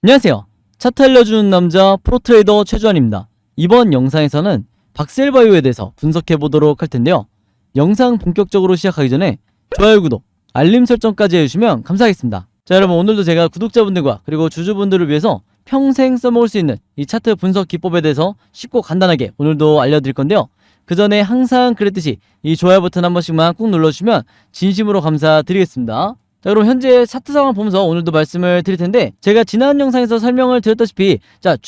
안녕하세요. 차트 알려주는 남자 프로트레이더 최주환입니다. 이번 영상에서는 박셀바이오에 대해서 분석해보도록 할 텐데요. 영상 본격적으로 시작하기 전에 좋아요, 구독, 알림 설정까지 해주시면 감사하겠습니다. 자, 여러분, 오늘도 제가 구독자분들과 그리고 주주분들을 위해서 평생 써먹을 수 있는 이 차트 분석 기법에 대해서 쉽고 간단하게 오늘도 알려드릴 건데요. 그 전에 항상 그랬듯이 이 좋아요 버튼 한 번씩만 꾹 눌러주시면 진심으로 감사드리겠습니다. 자, 그럼 현재 차트 상황을 보면서 오늘도 말씀을 드릴 텐데, 제가 지난 영상에서 설명을 드렸다시피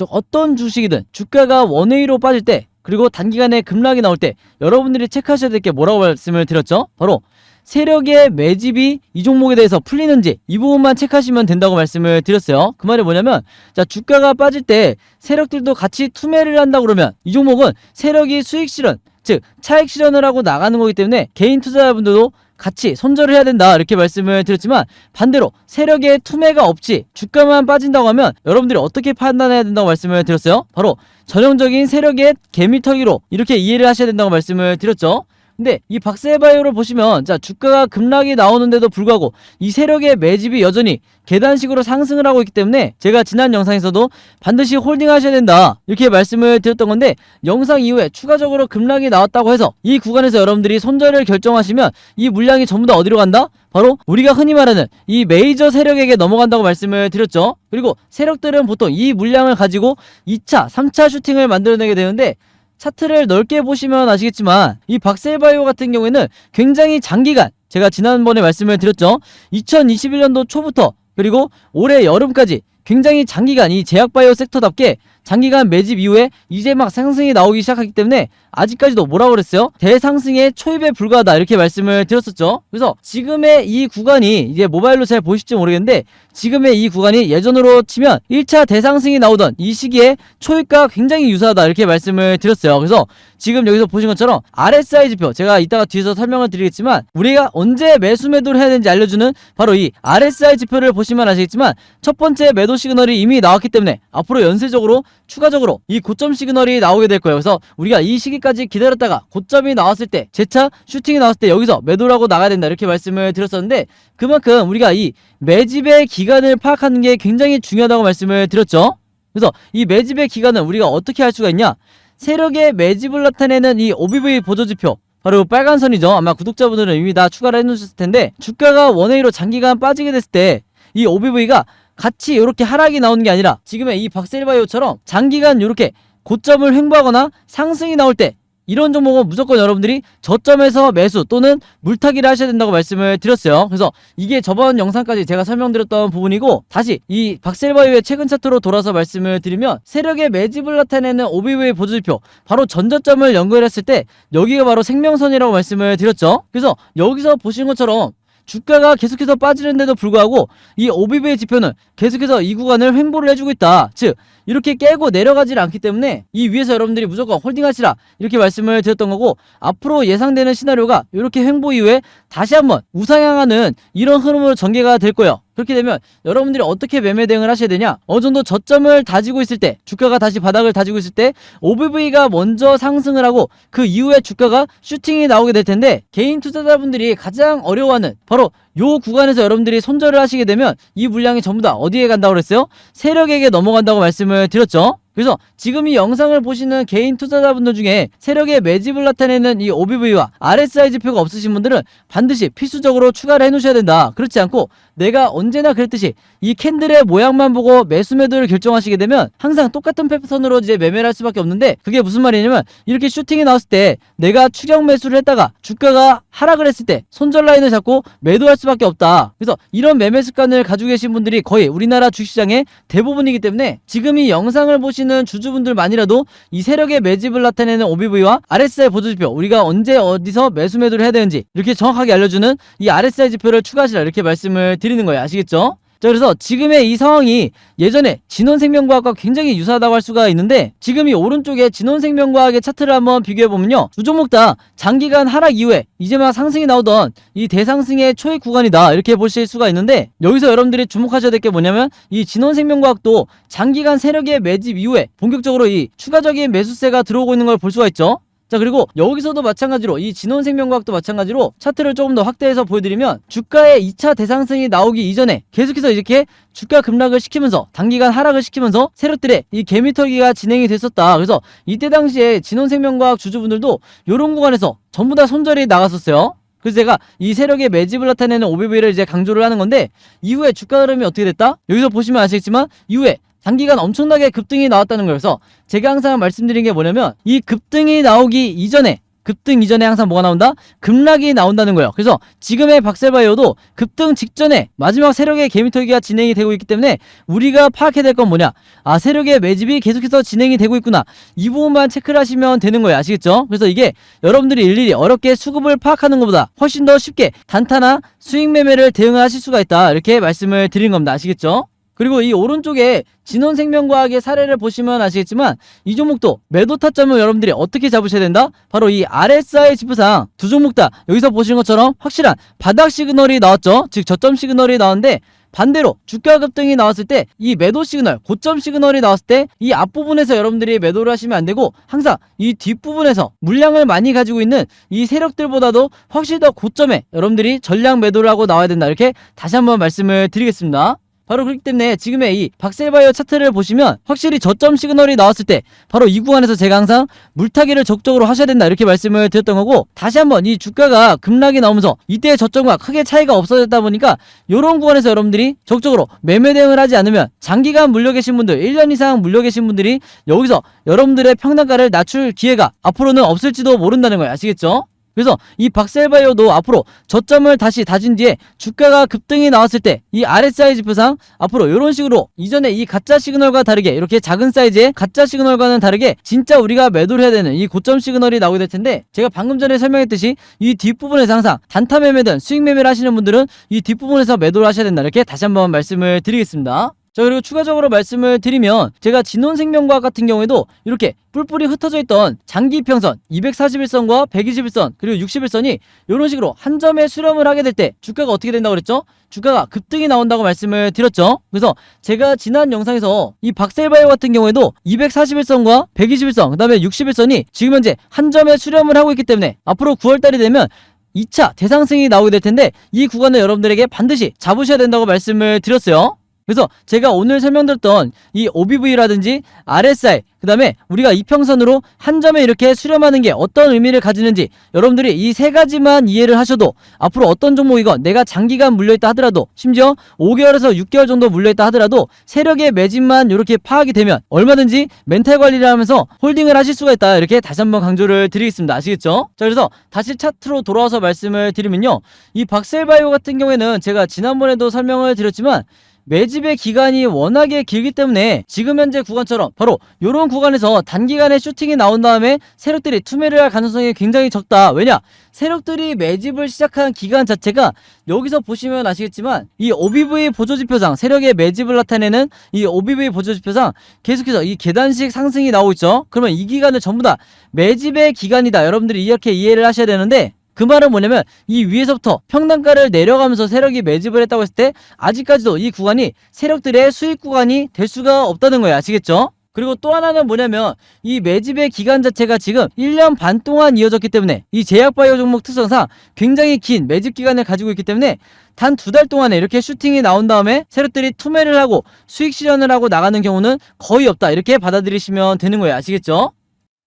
어떤 주식이든 주가가 원웨이로 빠질 때, 그리고 단기간에 급락이 나올 때 여러분들이 체크하셔야 될 게 뭐라고 말씀을 드렸죠? 바로 세력의 매집이 이 종목에 대해서 풀리는지 이 부분만 체크하시면 된다고 말씀을 드렸어요. 그 말이 뭐냐면, 주가가 빠질 때 세력들도 같이 투매를 한다 그러면 이 종목은 세력이 수익 실현, 즉 차익 실현을 하고 나가는 거기 때문에 개인 투자자분들도 같이 손절을 해야 된다, 이렇게 말씀을 드렸지만, 반대로 세력의 투매가 없이 주가만 빠진다고 하면 여러분들이 어떻게 판단해야 된다고 말씀을 드렸어요? 바로 전형적인 세력의 개미털기로 이렇게 이해를 하셔야 된다고 말씀을 드렸죠. 근데 이 박셀바이오를 보시면 주가가 급락이 나오는데도 불구하고 이 세력의 매집이 여전히 계단식으로 상승을 하고 있기 때문에, 제가 지난 영상에서도 반드시 홀딩 하셔야 된다 이렇게 말씀을 드렸던 건데, 영상 이후에 추가적으로 급락이 나왔다고 해서 이 구간에서 여러분들이 손절을 결정하시면 이 물량이 전부 다 어디로 간다? 바로 우리가 흔히 말하는 이 메이저 세력에게 넘어간다고 말씀을 드렸죠. 그리고 세력들은 보통 이 물량을 가지고 2차, 3차 슈팅을 만들어내게 되는데, 차트를 넓게 보시면 아시겠지만 이 박셀바이오 같은 경우에는 굉장히 장기간, 제가 지난번에 말씀을 드렸죠. 2021년도 초부터 그리고 올해 여름까지 굉장히 장기간 이 제약바이오 섹터답게 장기간 매집 이후에 이제 막 상승이 나오기 시작하기 때문에 아직까지도 뭐라고 그랬어요? 대상승의 초입에 불과하다, 이렇게 말씀을 드렸었죠. 그래서 지금의 이 구간이, 이제 모바일로 잘 보실지 모르겠는데, 지금의 이 구간이 예전으로 치면 1차 대상승이 나오던 이 시기에 초입과 굉장히 유사하다, 이렇게 말씀을 드렸어요. 그래서 지금 여기서 보신 것처럼 RSI 지표, 제가 이따가 뒤에서 설명을 드리겠지만 우리가 언제 매수 매도를 해야 되는지 알려주는 바로 이 RSI 지표를 보시면 아시겠지만, 첫 번째 매도 시그널이 이미 나왔기 때문에 앞으로 연쇄적으로 추가적으로 이 고점 시그널이 나오게 될 거예요. 그래서 우리가 이 시기까지 기다렸다가 고점이 나왔을 때, 재차 슈팅이 나왔을 때 여기서 매도를 하고 나가야 된다, 이렇게 말씀을 드렸었는데, 그만큼 우리가 이 매집의 기간을 파악하는 게 굉장히 중요하다고 말씀을 드렸죠. 그래서 이 매집의 기간은 우리가 어떻게 할 수가 있냐? 세력의 매집을 나타내는 이 OBV 보조지표, 바로 빨간 선이죠. 아마 구독자분들은 이미 다 추가를 해놓으셨을 텐데, 주가가 원웨이로 장기간 빠지게 됐을 때 이 OBV가 같이 이렇게 하락이 나오는 게 아니라 지금의 이 박셀바이오처럼 장기간 이렇게 고점을 횡보하거나 상승이 나올 때, 이런 종목은 무조건 여러분들이 저점에서 매수 또는 물타기를 하셔야 된다고 말씀을 드렸어요. 그래서 이게 저번 영상까지 제가 설명드렸던 부분이고, 다시 이 박셀바이오의 최근 차트로 돌아서 말씀을 드리면, 세력의 매집을 나타내는 OBV 보조지표, 바로 전저점을 연결했을 때 여기가 바로 생명선이라고 말씀을 드렸죠. 그래서 여기서 보신 것처럼 주가가 계속해서 빠지는데도 불구하고 이 OBV 지표는 계속해서 이 구간을 횡보를 해주고 있다. 즉 이렇게 깨고 내려가질 않기 때문에 이 위에서 여러분들이 무조건 홀딩하시라, 이렇게 말씀을 드렸던 거고, 앞으로 예상되는 시나리오가 이렇게 횡보 이후에 다시 한번 우상향하는 이런 흐름으로 전개가 될 거예요. 그렇게 되면 여러분들이 어떻게 매매 대응을 하셔야 되냐? 어느 정도 저점을 다지고 있을 때, 주가가 다시 바닥을 다지고 있을 때 OBV가 먼저 상승을 하고 그 이후에 주가가 슈팅이 나오게 될 텐데, 개인 투자자분들이 가장 어려워하는 바로 요 구간에서 여러분들이 손절을 하시게 되면 이 물량이 전부 다 어디에 간다고 그랬어요? 세력에게 넘어간다고 말씀을 드렸죠. 그래서 지금 이 영상을 보시는 개인 투자자분들 중에 세력의 매집을 나타내는 이 OBV와 RSI 지표가 없으신 분들은 반드시 필수적으로 추가를 해놓으셔야 된다. 그렇지 않고 내가 언제나 그랬듯이 이 캔들의 모양만 보고 매수 매도를 결정하시게 되면 항상 똑같은 패턴으로 이제 매매를 할 수밖에 없는데, 그게 무슨 말이냐면, 이렇게 슈팅이 나왔을 때 내가 추격 매수를 했다가 주가가 하락을 했을 때 손절 라인을 잡고 매도할 수밖에 없다. 그래서 이런 매매 습관을 가지고 계신 분들이 거의 우리나라 주식시장의 대부분이기 때문에, 지금 이 영상을 보시는 주주분들만이라도 이 세력의 매집을 나타내는 OBV와 RSI 보조지표, 우리가 언제 어디서 매수 매도를 해야 되는지 이렇게 정확하게 알려주는 이 RSI 지표를 추가하시라, 이렇게 말씀을 드리는 거예요. 아시겠죠? 자, 그래서 지금의 이 상황이 예전에 진원생명과학과 굉장히 유사하다고 할 수가 있는데, 지금 이 오른쪽에 진원생명과학의 차트를 한번 비교해보면요, 두 종목 다 장기간 하락 이후에 이제 막 상승이 나오던 이 대상승의 초입 구간이다, 이렇게 보실 수가 있는데, 여기서 여러분들이 주목하셔야 될 게 뭐냐면, 이 진원생명과학도 장기간 세력의 매집 이후에 본격적으로 이 추가적인 매수세가 들어오고 있는 걸 볼 수가 있죠. 자, 그리고 여기서도 마찬가지로 이 진원생명과학도 마찬가지로 차트를 조금 더 확대해서 보여드리면 주가의 2차 대상승이 나오기 이전에 계속해서 이렇게 주가 급락을 시키면서 단기간 하락을 시키면서 세력들의 이 개미털기가 진행이 됐었다. 그래서 이때 당시에 진원생명과학 주주분들도 이런 구간에서 전부 다 손절이 나갔었어요. 그래서 제가 이 세력의 매집을 나타내는 OBV를 이제 강조를 하는 건데, 이후에 주가 흐름이 어떻게 됐다? 여기서 보시면 아시겠지만 이후에 단기간 엄청나게 급등이 나왔다는 거예요. 그래서 제가 항상 말씀드린 게 뭐냐면, 이 급등이 나오기 이전에, 급등 이전에 항상 뭐가 나온다? 급락이 나온다는 거예요. 그래서 지금의 박셀바이오도 급등 직전에 마지막 세력의 개미털기가 진행이 되고 있기 때문에 우리가 파악해야 될 건 뭐냐? 아, 세력의 매집이 계속해서 진행이 되고 있구나. 이 부분만 체크를 하시면 되는 거예요. 아시겠죠? 그래서 이게 여러분들이 일일이 어렵게 수급을 파악하는 것보다 훨씬 더 쉽게 단타나 수익 매매를 대응하실 수가 있다. 이렇게 말씀을 드린 겁니다. 아시겠죠? 그리고 이 오른쪽에 진원생명과학의 사례를 보시면 아시겠지만 이 종목도 매도 타점을 여러분들이 어떻게 잡으셔야 된다? 바로 이 RSI 지표상 두 종목 다 여기서 보시는 것처럼 확실한 바닥 시그널이 나왔죠. 즉 저점 시그널이 나왔는데, 반대로 주가 급등이 나왔을 때 이 매도 시그널, 고점 시그널이 나왔을 때 이 앞부분에서 여러분들이 매도를 하시면 안 되고, 항상 이 뒷부분에서 물량을 많이 가지고 있는 이 세력들보다도 확실히 더 고점에 여러분들이 전량 매도를 하고 나와야 된다. 이렇게 다시 한번 말씀을 드리겠습니다. 바로 그렇기 때문에 지금의 이 박셀바이오 차트를 보시면 확실히 저점 시그널이 나왔을 때 바로 이 구간에서 제가 항상 물타기를 적극적으로 하셔야 된다 이렇게 말씀을 드렸던 거고, 다시 한번 이 주가가 급락이 나오면서 이때의 저점과 크게 차이가 없어졌다 보니까 이런 구간에서 여러분들이 적극적으로 매매 대응을 하지 않으면 장기간 물려 계신 분들, 1년 이상 물려 계신 분들이 여기서 여러분들의 평단가를 낮출 기회가 앞으로는 없을지도 모른다는 거예요. 아시겠죠? 그래서 이 박셀바이오도 앞으로 저점을 다시 다진 뒤에 주가가 급등이 나왔을 때 이 RSI 지표상 앞으로 이런 식으로 이전에 이 가짜 시그널과 다르게, 이렇게 작은 사이즈의 가짜 시그널과는 다르게 진짜 우리가 매도를 해야 되는 이 고점 시그널이 나오게 될 텐데, 제가 방금 전에 설명했듯이 이 뒷부분에서 항상 단타 매매든 수익 매매를 하시는 분들은 이 뒷부분에서 매도를 하셔야 된다. 이렇게 다시 한번 말씀을 드리겠습니다. 자, 그리고 추가적으로 말씀을 드리면 제가 진원생명과학 같은 경우에도 이렇게 뿔뿔이 흩어져 있던 장기평선 241선과 121선 그리고 61선이 이런 식으로 한 점에 수렴을 하게 될 때 주가가 어떻게 된다고 그랬죠? 주가가 급등이 나온다고 말씀을 드렸죠. 그래서 제가 지난 영상에서 이 박셀바이오 같은 경우에도 241선과 121선 그 다음에 61선이 지금 현재 한 점에 수렴을 하고 있기 때문에 앞으로 9월달이 되면 2차 대상승이 나오게 될 텐데, 이 구간을 여러분들에게 반드시 잡으셔야 된다고 말씀을 드렸어요. 그래서 제가 오늘 설명드렸던 이 OBV라든지 RSI, 그 다음에 우리가 이평선으로 한 점에 이렇게 수렴하는 게 어떤 의미를 가지는지 여러분들이 이 세 가지만 이해를 하셔도 앞으로 어떤 종목이건 내가 장기간 물려있다 하더라도, 심지어 5개월에서 6개월 정도 물려있다 하더라도 세력의 매집만 이렇게 파악이 되면 얼마든지 멘탈 관리를 하면서 홀딩을 하실 수가 있다. 이렇게 다시 한번 강조를 드리겠습니다. 아시겠죠? 자, 그래서 다시 차트로 돌아와서 말씀을 드리면요, 이 박셀바이오 같은 경우에는 제가 지난번에도 설명을 드렸지만 매집의 기간이 워낙에 길기 때문에 지금 현재 구간처럼 바로 이런 구간에서 단기간에 슈팅이 나온 다음에 세력들이 투매를 할 가능성이 굉장히 적다. 왜냐? 세력들이 매집을 시작한 기간 자체가 여기서 보시면 아시겠지만 이 OBV 보조지표상, 세력의 매집을 나타내는 이 OBV 보조지표상 계속해서 이 계단식 상승이 나오고 있죠. 그러면 이 기간을 전부 다 매집의 기간이다. 여러분들이 이렇게 이해를 하셔야 되는데, 그 말은 뭐냐면 이 위에서부터 평단가를 내려가면서 세력이 매집을 했다고 했을 때 아직까지도 이 구간이 세력들의 수익 구간이 될 수가 없다는 거예요. 아시겠죠? 그리고 또 하나는 뭐냐면 이 매집의 기간 자체가 지금 1년 반 동안 이어졌기 때문에 이 제약바이오 종목 특성상 굉장히 긴 매집 기간을 가지고 있기 때문에 단 2달 동안에 이렇게 슈팅이 나온 다음에 세력들이 투매를 하고 수익 실현을 하고 나가는 경우는 거의 없다. 이렇게 받아들이시면 되는 거예요. 아시겠죠?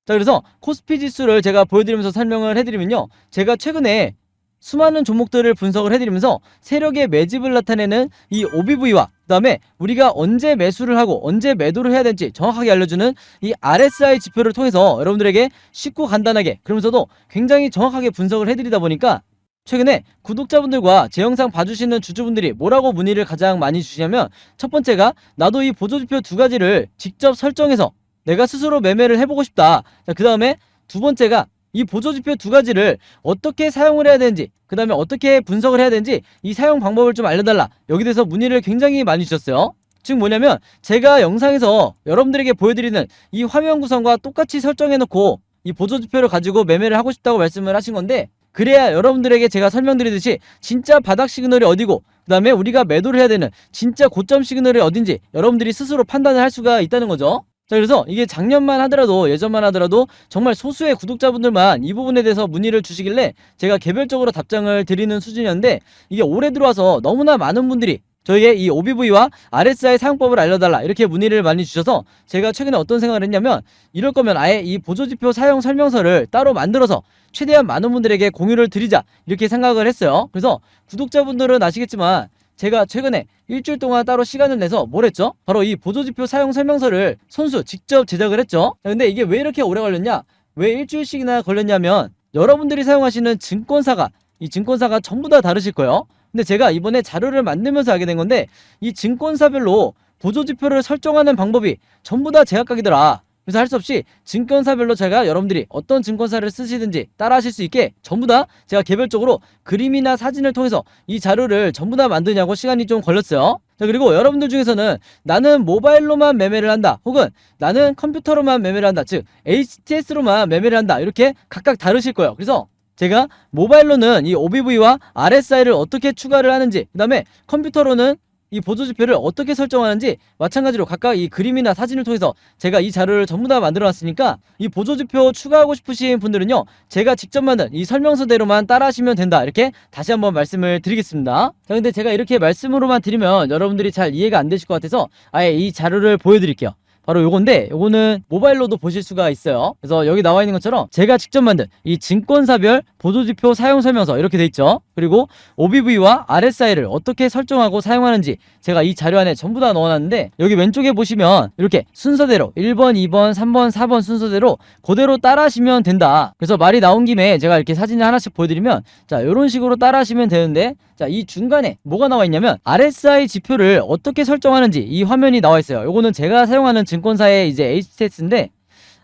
자, 그래서 코스피 지수를 제가 보여드리면서 설명을 해드리면요, 제가 최근에 수많은 종목들을 분석을 해드리면서 세력의 매집을 나타내는 이 OBV와 그 다음에 우리가 언제 매수를 하고 언제 매도를 해야 될지 정확하게 알려주는 이 RSI 지표를 통해서 여러분들에게 쉽고 간단하게, 그러면서도 굉장히 정확하게 분석을 해드리다 보니까 최근에 구독자분들과 제 영상 봐주시는 주주분들이 뭐라고 문의를 가장 많이 주시냐면, 첫 번째가 나도 이 보조지표 2가지를 직접 설정해서 내가 스스로 매매를 해보고 싶다. 그 다음에 두 번째가 이 보조지표 2가지를 어떻게 사용을 해야 되는지, 그 다음에 어떻게 분석을 해야 되는지 이 사용 방법을 좀 알려달라. 여기 대해서 문의를 굉장히 많이 주셨어요. 즉 뭐냐면 제가 영상에서 여러분들에게 보여드리는 이 화면 구성과 똑같이 설정해놓고 이 보조지표를 가지고 매매를 하고 싶다고 말씀을 하신 건데, 그래야 여러분들에게 제가 설명드리듯이 진짜 바닥 시그널이 어디고 그 다음에 우리가 매도를 해야 되는 진짜 고점 시그널이 어딘지 여러분들이 스스로 판단을 할 수가 있다는 거죠. 자, 그래서 이게 작년만 하더라도, 예전만 하더라도 정말 소수의 구독자분들만 이 부분에 대해서 문의를 주시길래 제가 개별적으로 답장을 드리는 수준이었는데, 이게 올해 들어와서 너무나 많은 분들이 저에게 이 OBV와 RSI 사용법을 알려달라 이렇게 문의를 많이 주셔서 제가 최근에 어떤 생각을 했냐면, 이럴 거면 아예 이 보조지표 사용 설명서를 따로 만들어서 최대한 많은 분들에게 공유를 드리자 이렇게 생각을 했어요. 그래서 구독자분들은 아시겠지만 제가 최근에 일주일 동안 따로 시간을 내서 뭘 했죠? 바로 이 보조지표 사용 설명서를 손수 직접 제작을 했죠. 근데 이게 왜 이렇게 오래 걸렸냐? 왜 일주일씩이나 걸렸냐면, 여러분들이 사용하시는 증권사가, 이 증권사가 전부 다 다르실 거예요. 근데 제가 이번에 자료를 만들면서 알게 된 건데, 이 증권사별로 보조지표를 설정하는 방법이 전부 다 제각각이더라. 그래서 할 수 없이 증권사별로 제가 여러분들이 어떤 증권사를 쓰시든지 따라 하실 수 있게 전부 다 제가 개별적으로 그림이나 사진을 통해서 이 자료를 전부 다 만드냐고 시간이 좀 걸렸어요. 자, 그리고 여러분들 중에서는 나는 모바일로만 매매를 한다, 혹은 나는 컴퓨터로만 매매를 한다, 즉 HTS로만 매매를 한다, 이렇게 각각 다르실 거예요. 그래서 제가 모바일로는 이 OBV와 RSI를 어떻게 추가를 하는지, 그 다음에 컴퓨터로는 이 보조지표를 어떻게 설정하는지 마찬가지로 각각 이 그림이나 사진을 통해서 제가 이 자료를 전부 다 만들어 놨으니까, 이 보조지표 추가하고 싶으신 분들은요, 제가 직접 만든 이 설명서대로만 따라 하시면 된다, 이렇게 다시 한번 말씀을 드리겠습니다. 자, 근데 제가 이렇게 말씀으로만 드리면 여러분들이 잘 이해가 안 되실 것 같아서 아예 이 자료를 보여드릴게요. 바로 요건데, 요거는 모바일로도 보실 수가 있어요. 그래서 여기 나와 있는 것처럼 제가 직접 만든 이 증권사별 보조지표 사용 설명서 이렇게 돼 있죠. 그리고 OBV와 RSI를 어떻게 설정하고 사용하는지 제가 이 자료 안에 전부 다 넣어놨는데, 여기 왼쪽에 보시면 이렇게 순서대로 1번, 2번, 3번, 4번 순서대로 그대로 따라 하시면 된다. 그래서 말이 나온 김에 제가 이렇게 사진을 하나씩 보여드리면, 자, 요런 식으로 따라 하시면 되는데, 자, 이 중간에 뭐가 나와 있냐면 RSI 지표를 어떻게 설정하는지 이 화면이 나와 있어요. 요거는 제가 사용하는 증권사의 이제 HTS인데,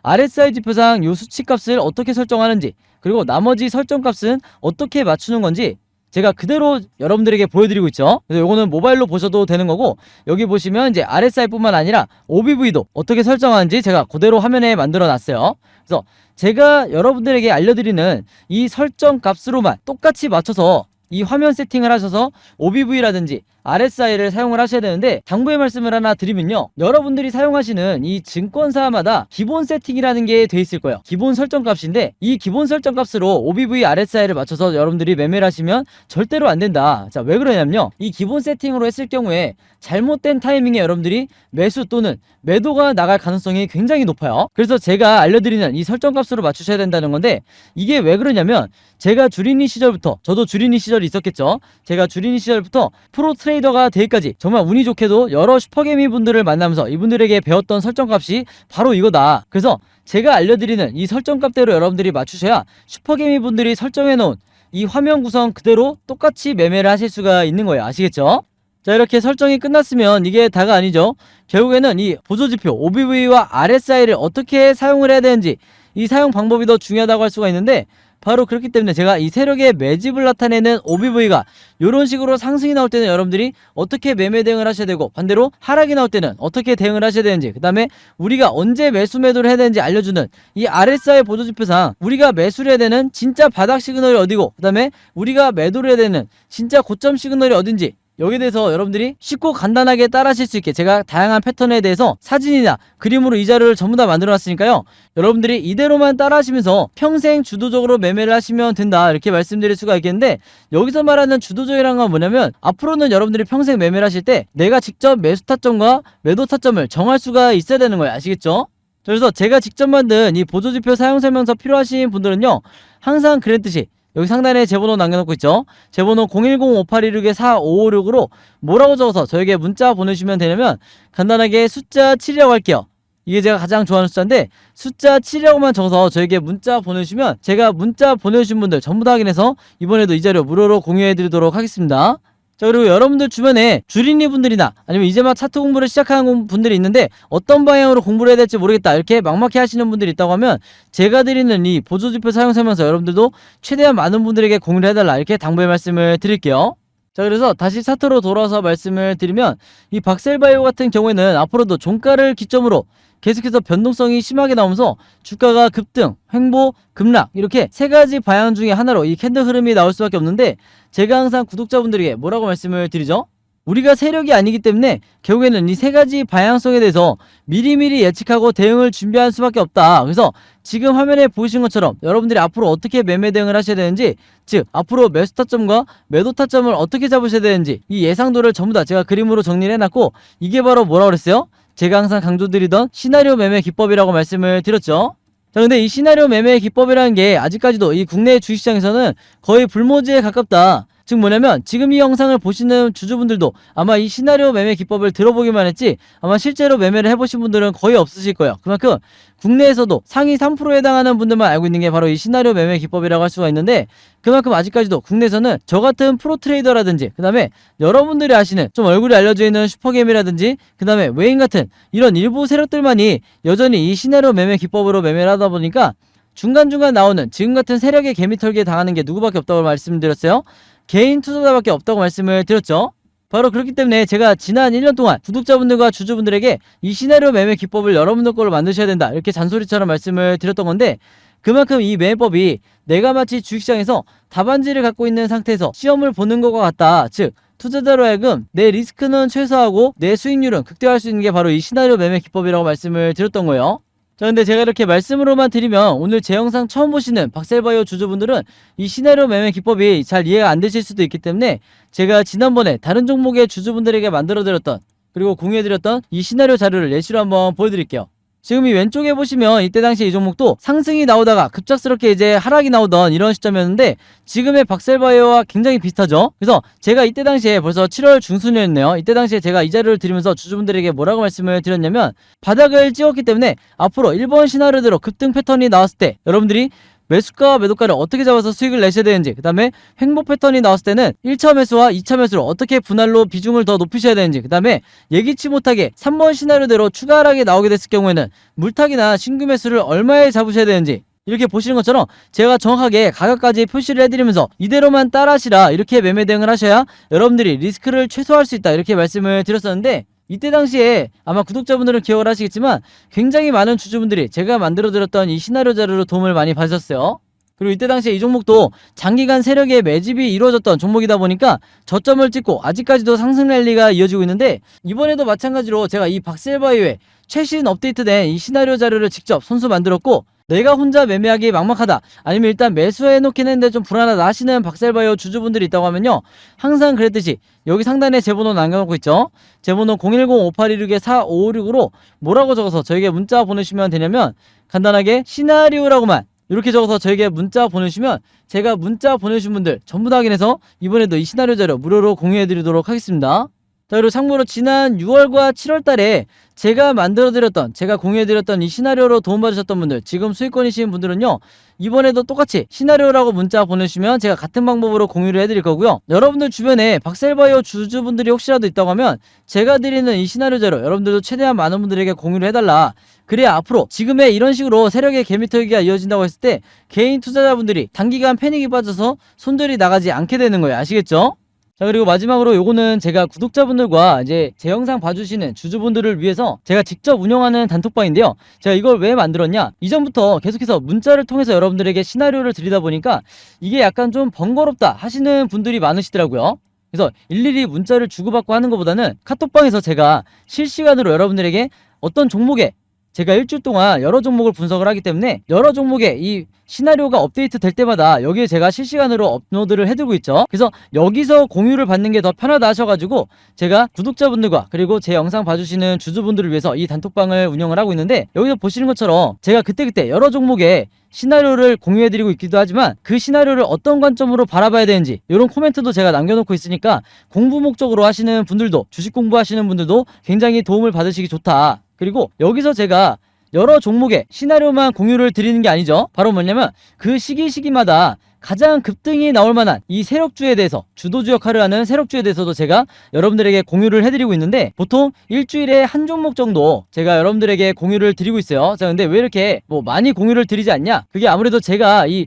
RSI 지표상 요 수치값을 어떻게 설정하는지, 그리고 나머지 설정값은 어떻게 맞추는 건지 제가 그대로 여러분들에게 보여드리고 있죠. 그래서 요거는 모바일로 보셔도 되는 거고, 여기 보시면 이제 RSI 뿐만 아니라 OBV도 어떻게 설정하는지 제가 그대로 화면에 만들어 놨어요. 그래서 제가 여러분들에게 알려드리는 이 설정 값으로만 똑같이 맞춰서 이 화면 세팅을 하셔서 OBV라든지 RSI를 사용을 하셔야 되는데, 당부의 말씀을 하나 드리면요, 여러분들이 사용하시는 이 증권사마다 기본 세팅이라는 게 돼 있을 거예요. 기본 설정 값인데, 이 기본 설정 값으로 OBV, RSI를 맞춰서 여러분들이 매매를 하시면 절대로 안 된다. 자, 왜 그러냐면요, 이 기본 세팅으로 했을 경우에 잘못된 타이밍에 여러분들이 매수 또는 매도가 나갈 가능성이 굉장히 높아요. 그래서 제가 알려드리는 이 설정 값으로 맞추셔야 된다는 건데, 이게 왜 그러냐면, 제가 주린이 시절부터, 저도 주린이 시절이 있었겠죠. 제가 주린이 시절부터 프로 트레이더가 되기까지 정말 운이 좋게도 여러 슈퍼개미 분들을 만나면서 이분들에게 배웠던 설정값이 바로 이거다. 그래서 제가 알려드리는 이 설정값대로 여러분들이 맞추셔야 슈퍼개미 분들이 설정해놓은 이 화면 구성 그대로 똑같이 매매를 하실 수가 있는 거예요. 아시겠죠? 자, 이렇게 설정이 끝났으면 이게 다가 아니죠. 결국에는 이 보조지표 OBV와 RSI를 어떻게 사용을 해야 되는지, 이 사용 방법이 더 중요하다고 할 수가 있는데, 바로 그렇기 때문에 제가 이 세력의 매집을 나타내는 OBV가 이런 식으로 상승이 나올 때는 여러분들이 어떻게 매매 대응을 하셔야 되고, 반대로 하락이 나올 때는 어떻게 대응을 하셔야 되는지, 그 다음에 우리가 언제 매수 매도를 해야 되는지 알려주는 이 RSI 보조지표상 우리가 매수를 해야 되는 진짜 바닥 시그널이 어디고, 그 다음에 우리가 매도를 해야 되는 진짜 고점 시그널이 어딘지, 여기에 대해서 여러분들이 쉽고 간단하게 따라 하실 수 있게 제가 다양한 패턴에 대해서 사진이나 그림으로 이 자료를 전부 다 만들어 놨으니까요, 여러분들이 이대로만 따라 하시면서 평생 주도적으로 매매를 하시면 된다, 이렇게 말씀드릴 수가 있겠는데, 여기서 말하는 주도적이라는 건 뭐냐면, 앞으로는 여러분들이 평생 매매를 하실 때 내가 직접 매수 타점과 매도 타점을 정할 수가 있어야 되는 거예요. 아시겠죠? 그래서 제가 직접 만든 이 보조지표 사용 설명서 필요하신 분들은요, 항상 그랬듯이 여기 상단에 제 번호 남겨놓고 있죠. 제 번호 010-5816-4556으로 뭐라고 적어서 저에게 문자 보내주시면 되냐면, 간단하게 숫자 7이라고 할게요. 이게 제가 가장 좋아하는 숫자인데, 숫자 7이라고만 적어서 저에게 문자 보내주시면 제가 문자 보내주신 분들 전부 다 확인해서 이번에도 이 자료 무료로 공유해드리도록 하겠습니다. 자, 그리고 여러분들 주변에 주린이 분들이나 아니면 이제 막 차트 공부를 시작하는 분들이 있는데 어떤 방향으로 공부를 해야 될지 모르겠다, 이렇게 막막해 하시는 분들이 있다고 하면, 제가 드리는 이 보조지표 사용 설명서 여러분들도 최대한 많은 분들에게 공유를 해달라, 이렇게 당부의 말씀을 드릴게요. 자, 그래서 다시 차트로 돌아와서 말씀을 드리면, 이 박셀바이오 같은 경우에는 앞으로도 종가를 기점으로 계속해서 변동성이 심하게 나오면서 주가가 급등, 횡보, 급락, 이렇게 세 가지 방향 중에 하나로 이 캔들 흐름이 나올 수밖에 없는데, 제가 항상 구독자분들에게 뭐라고 말씀을 드리죠? 우리가 세력이 아니기 때문에 결국에는 이 세 가지 방향성에 대해서 미리미리 예측하고 대응을 준비할 수밖에 없다. 그래서 지금 화면에 보이신 것처럼 여러분들이 앞으로 어떻게 매매 대응을 하셔야 되는지, 즉 앞으로 매수 타점과 매도 타점을 어떻게 잡으셔야 되는지 이 예상도를 전부 다 제가 그림으로 정리를 해놨고, 이게 바로 뭐라고 그랬어요? 제가 항상 강조드리던 시나리오 매매 기법이라고 말씀을 드렸죠. 자, 근데 이 시나리오 매매 기법이라는 게 아직까지도 이 국내 주식시장에서는 거의 불모지에 가깝다. 즉 뭐냐면 지금 이 영상을 보시는 주주분들도 아마 이 시나리오 매매 기법을 들어보기만 했지 아마 실제로 매매를 해보신 분들은 거의 없으실 거예요. 그만큼 국내에서도 상위 3%에 해당하는 분들만 알고 있는 게 바로 이 시나리오 매매 기법이라고 할 수가 있는데, 그만큼 아직까지도 국내에서는 저 같은 프로 트레이더라든지 그 다음에 여러분들이 아시는 좀 얼굴이 알려져 있는 슈퍼게임이라든지 그 다음에 외인 같은 이런 일부 세력들만이 여전히 이 시나리오 매매 기법으로 매매를 하다 보니까 중간중간 나오는 지금 같은 세력의 개미털기에 당하는 게 누구밖에 없다고 말씀드렸어요. 개인 투자자밖에 없다고 말씀을 드렸죠. 바로 그렇기 때문에 제가 지난 1년 동안 구독자분들과 주주분들에게 이 시나리오 매매 기법을 여러분들 걸로 만드셔야 된다 이렇게 잔소리처럼 말씀을 드렸던 건데, 그만큼 이 매매법이 내가 마치 주식시장에서 답안지를 갖고 있는 상태에서 시험을 보는 것과 같다. 즉 투자자로 하여금 내 리스크는 최소화하고 내 수익률은 극대화할 수 있는 게 바로 이 시나리오 매매 기법이라고 말씀을 드렸던 거예요. 자, 근데 제가 이렇게 말씀으로만 드리면 오늘 제 영상 처음 보시는 박셀바이오 주주분들은 이 시나리오 매매 기법이 잘 이해가 안 되실 수도 있기 때문에 제가 지난번에 다른 종목의 주주분들에게 만들어드렸던 그리고 공유해드렸던 이 시나리오 자료를 예시로 한번 보여드릴게요. 지금 이 왼쪽에 보시면 이때 당시 이 종목도 상승이 나오다가 급작스럽게 이제 하락이 나오던 이런 시점이었는데 지금의 박셀바이오와 굉장히 비슷하죠. 그래서 제가 이때 당시에 벌써 7월 중순이었네요. 이때 당시에 제가 이 자료를 드리면서 주주분들에게 뭐라고 말씀을 드렸냐면, 바닥을 찍었기 때문에 앞으로 1번 시나리오대로 급등 패턴이 나왔을 때 여러분들이 매수가와 매도가를 어떻게 잡아서 수익을 내셔야 되는지, 그 다음에 횡보 패턴이 나왔을 때는 1차 매수와 2차 매수로 어떻게 분할로 비중을 더 높이셔야 되는지, 그 다음에 예기치 못하게 3번 시나리오대로 추가 하락이 나오게 됐을 경우에는 물타기나 신규 매수를 얼마에 잡으셔야 되는지, 이렇게 보시는 것처럼 제가 정확하게 가격까지 표시를 해드리면서 이대로만 따라하시라, 이렇게 매매 대응을 하셔야 여러분들이 리스크를 최소화할 수 있다 이렇게 말씀을 드렸었는데, 이때 당시에 아마 구독자분들은 기억을 하시겠지만 굉장히 많은 주주분들이 제가 만들어드렸던 이 시나리오 자료로 도움을 많이 받으셨어요. 그리고 이때 당시에 이 종목도 장기간 세력의 매집이 이루어졌던 종목이다 보니까 저점을 찍고 아직까지도 상승 랠리가 이어지고 있는데, 이번에도 마찬가지로 제가 이 박셀바이오의 최신 업데이트된 이 시나리오 자료를 직접 손수 만들었고, 내가 혼자 매매하기 막막하다, 아니면 일단 매수해놓긴 했는데 좀 불안하다 하시는 박셀바이오 주주분들이 있다고 하면요, 항상 그랬듯이 여기 상단에 제 번호 남겨놓고 있죠. 제 번호 010-5816-4556으로 뭐라고 적어서 저에게 문자 보내시면 되냐면, 간단하게 시나리오라고만 이렇게 적어서 저에게 문자 보내주시면 제가 문자 보내주신 분들 전부 다 확인해서 이번에도 이 시나리오 자료 무료로 공유해드리도록 하겠습니다. 자, 그리고 참고로 지난 6월과 7월 달에 제가 만들어드렸던, 제가 공유해드렸던 이 시나리오로 도움받으셨던 분들, 지금 수익권이신 분들은요, 이번에도 똑같이 시나리오라고 문자 보내주시면 제가 같은 방법으로 공유를 해드릴 거고요. 여러분들 주변에 박셀바이오 주주분들이 혹시라도 있다고 하면 제가 드리는 이 시나리오 자료 여러분들도 최대한 많은 분들에게 공유를 해달라. 그래야 앞으로 지금의 이런 식으로 세력의 개미털기가 이어진다고 했을 때 개인 투자자분들이 단기간 패닉이 빠져서 손절이 나가지 않게 되는 거예요. 아시겠죠? 자, 그리고 마지막으로 요거는 제가 구독자분들과 이제 제 영상 봐주시는 주주분들을 위해서 제가 직접 운영하는 단톡방인데요. 제가 이걸 왜 만들었냐? 이전부터 계속해서 문자를 통해서 여러분들에게 시나리오를 드리다 보니까 이게 약간 좀 번거롭다 하시는 분들이 많으시더라고요. 그래서 일일이 문자를 주고받고 하는 것보다는 카톡방에서 제가 실시간으로 여러분들에게 어떤 종목에 제가 일주일 동안 여러 종목을 분석을 하기 때문에 여러 종목의 이 시나리오가 업데이트 될 때마다 여기에 제가 실시간으로 업로드를 해두고 있죠. 그래서 여기서 공유를 받는 게 더 편하다 하셔가지고 제가 구독자분들과 그리고 제 영상 봐주시는 주주분들을 위해서 이 단톡방을 운영을 하고 있는데, 여기서 보시는 것처럼 제가 그때그때 여러 종목의 시나리오를 공유해드리고 있기도 하지만 그 시나리오를 어떤 관점으로 바라봐야 되는지 이런 코멘트도 제가 남겨놓고 있으니까 공부 목적으로 하시는 분들도, 주식 공부하시는 분들도 굉장히 도움을 받으시기 좋다. 그리고 여기서 제가 여러 종목의 시나리오만 공유를 드리는 게 아니죠. 바로 뭐냐면 그 시기마다 가장 급등이 나올 만한 이 세력주에 대해서, 주도주 역할을 하는 세력주에 대해서도 제가 여러분들에게 공유를 해드리고 있는데, 보통 일주일에 한 종목 정도 제가 여러분들에게 공유를 드리고 있어요. 자, 근데 왜 이렇게 많이 공유를 드리지 않냐? 그게 아무래도 제가 이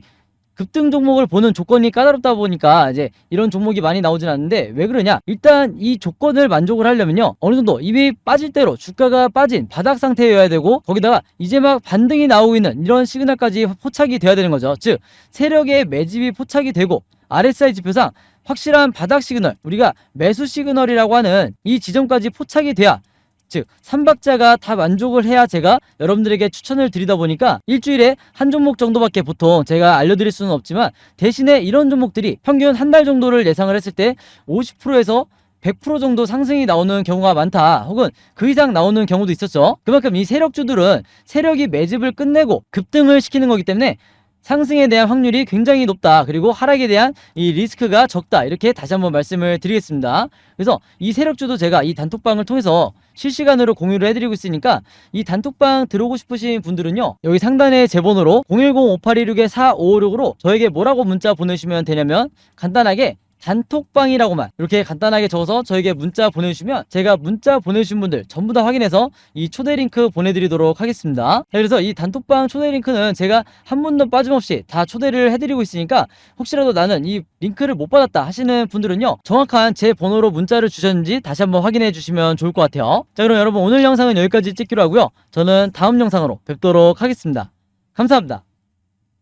급등 종목을 보는 조건이 까다롭다 보니까 이제 이런 종목이 많이 나오진 않는데, 왜 그러냐? 일단 이 조건을 만족을 하려면요, 어느 정도 이미 빠질 대로 주가가 빠진 바닥 상태여야 되고, 거기다가 이제 막 반등이 나오고 있는 이런 시그널까지 포착이 돼야 되는 거죠. 즉 세력의 매집이 포착이 되고 RSI 지표상 확실한 바닥 시그널, 우리가 매수 시그널이라고 하는 이 지점까지 포착이 돼야, 즉 3박자가 다 만족을 해야 제가 여러분들에게 추천을 드리다 보니까 일주일에 한 종목 정도밖에 보통 제가 알려드릴 수는 없지만, 대신에 이런 종목들이 평균 한 달 정도를 예상을 했을 때 50%에서 100% 정도 상승이 나오는 경우가 많다, 혹은 그 이상 나오는 경우도 있었죠. 그만큼 이 세력주들은 세력이 매집을 끝내고 급등을 시키는 거기 때문에 상승에 대한 확률이 굉장히 높다, 그리고 하락에 대한 이 리스크가 적다, 이렇게 다시 한번 말씀을 드리겠습니다. 그래서 이 세력주도 제가 이 단톡방을 통해서 실시간으로 공유를 해드리고 있으니까, 이 단톡방 들어오고 싶으신 분들은요, 여기 상단에 제 번호로 010-5826-4556으로 저에게 뭐라고 문자 보내주시면 되냐면, 간단하게 단톡방이라고만 이렇게 간단하게 적어서 저에게 문자 보내주시면 제가 문자 보내주신 분들 전부 다 확인해서 이 초대 링크 보내드리도록 하겠습니다. 그래서 이 단톡방 초대 링크는 제가 한 분도 빠짐없이 다 초대를 해드리고 있으니까, 혹시라도 나는 이 링크를 못 받았다 하시는 분들은요, 정확한 제 번호로 문자를 주셨는지 다시 한번 확인해 주시면 좋을 것 같아요. 자, 그럼 여러분 오늘 영상은 여기까지 찍기로 하고요, 저는 다음 영상으로 뵙도록 하겠습니다. 감사합니다.